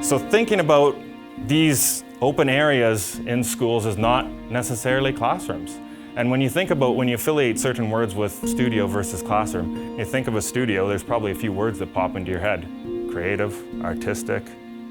So thinking about these open areas in schools is not necessarily classrooms. And when you think about, when you affiliate certain words with studio versus classroom, you think of a studio, there's probably a few words that pop into your head. Creative, artistic,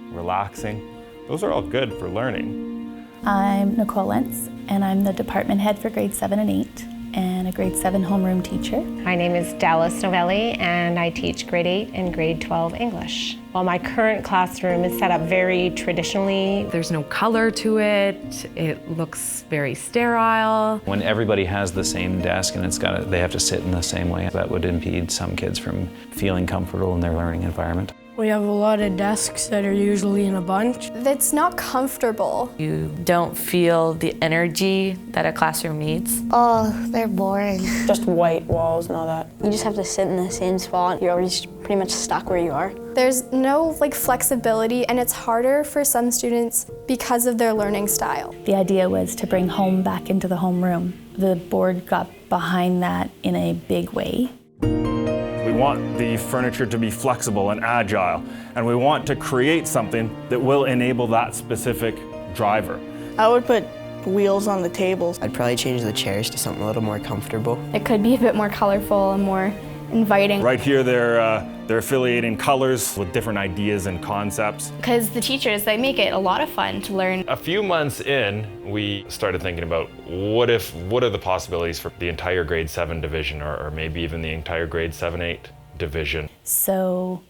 relaxing. Those are all good for learning. I'm Nicole Lentz, and I'm the department head for grade 7 and 8, and a grade 7 homeroom teacher. My name is Dallas Novelli, and I teach grade 8 and grade 12 English. While my current classroom is set up very traditionally. There's no color to it. It looks very sterile. When everybody has the same desk and they have to sit in the same way, that would impede some kids from feeling comfortable in their learning environment. We have a lot of desks that are usually in a bunch. It's not comfortable. You don't feel the energy that a classroom needs. Oh, they're boring. Just white walls and all that. You just have to sit in the same spot. You're always pretty much stuck where you are. There's no flexibility, and it's harder for some students because of their learning style. The idea was to bring home back into the homeroom. The board got behind that in a big way. We want the furniture to be flexible and agile, and we want to create something that will enable that specific driver. I would put wheels on the tables. I'd probably change the chairs to something a little more comfortable. It could be a bit more colorful and more inviting. Right here, they're affiliating colors with different ideas and concepts. Because the teachers, they make it a lot of fun to learn. A few months in, we started thinking about what are the possibilities for the entire grade 7 division, or maybe even the entire grade 7-8 division. So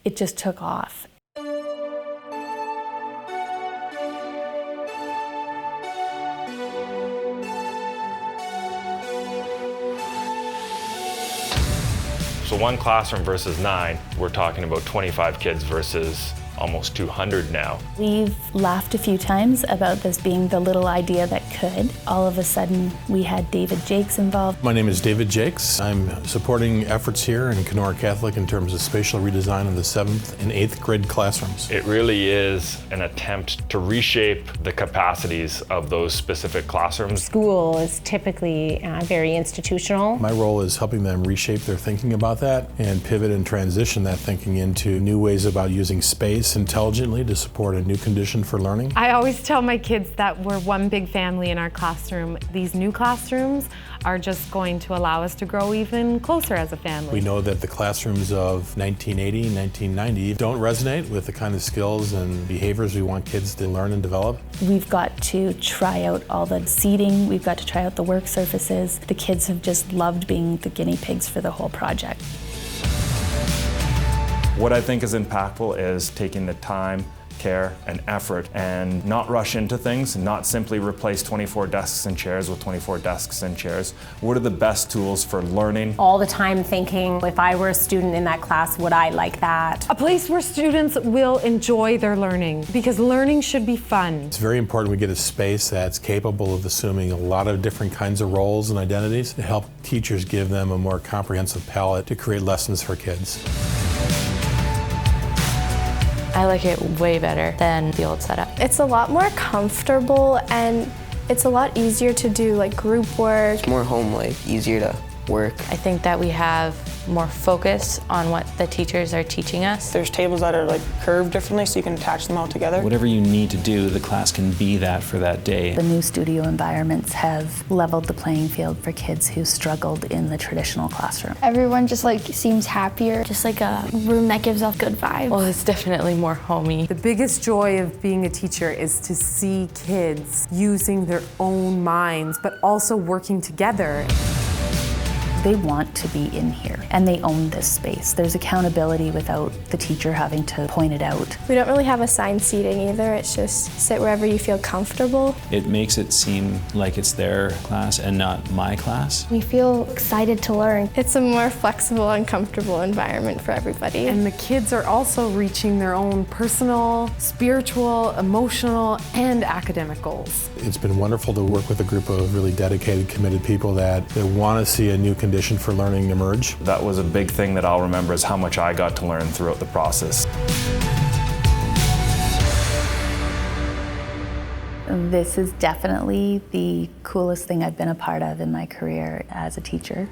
it just took off. So one classroom versus 9, we're talking about 25 kids versus almost 200 now. We've laughed a few times about this being the little idea that could. All of a sudden, we had David Jakes involved. My name is David Jakes. I'm supporting efforts here in Kenora Catholic in terms of spatial redesign of the 7th and 8th grade classrooms. It really is an attempt to reshape the capacities of those specific classrooms. School is typically very institutional. My role is helping them reshape their thinking about that and pivot and transition that thinking into new ways about using space intelligently to support a new condition for learning. I always tell my kids that we're one big family in our classroom. These new classrooms are just going to allow us to grow even closer as a family. We know that the classrooms of 1980, 1990 don't resonate with the kind of skills and behaviors we want kids to learn and develop. We've got to try out all the seating, we've got to try out the work surfaces. The kids have just loved being the guinea pigs for the whole project. What I think is impactful is taking the time, care, and effort and not rush into things, not simply replace 24 desks and chairs with 24 desks and chairs. What are the best tools for learning? All the time thinking, if I were a student in that class, would I like that? A place where students will enjoy their learning, because learning should be fun. It's very important we get a space that's capable of assuming a lot of different kinds of roles and identities to help teachers give them a more comprehensive palette to create lessons for kids. I like it way better than the old setup. It's a lot more comfortable, and it's a lot easier to do group work. It's more home-like, easier to work. I think that we have more focus on what the teachers are teaching us. There's tables that are curved differently so you can attach them all together. Whatever you need to do, the class can be that for that day. The new studio environments have leveled the playing field for kids who struggled in the traditional classroom. Everyone just seems happier, just like a room that gives off good vibes. Well, it's definitely more homey. The biggest joy of being a teacher is to see kids using their own minds, but also working together. They want to be in here, and they own this space. There's accountability without the teacher having to point it out. We don't really have assigned seating either. It's just sit wherever you feel comfortable. It makes it seem like it's their class and not my class. We feel excited to learn. It's a more flexible and comfortable environment for everybody. And the kids are also reaching their own personal, spiritual, emotional, and academic goals. It's been wonderful to work with a group of really dedicated, committed people that want to see a new condition for learning emerge. That was a big thing that I'll remember, is how much I got to learn throughout the process. This is definitely the coolest thing I've been a part of in my career as a teacher.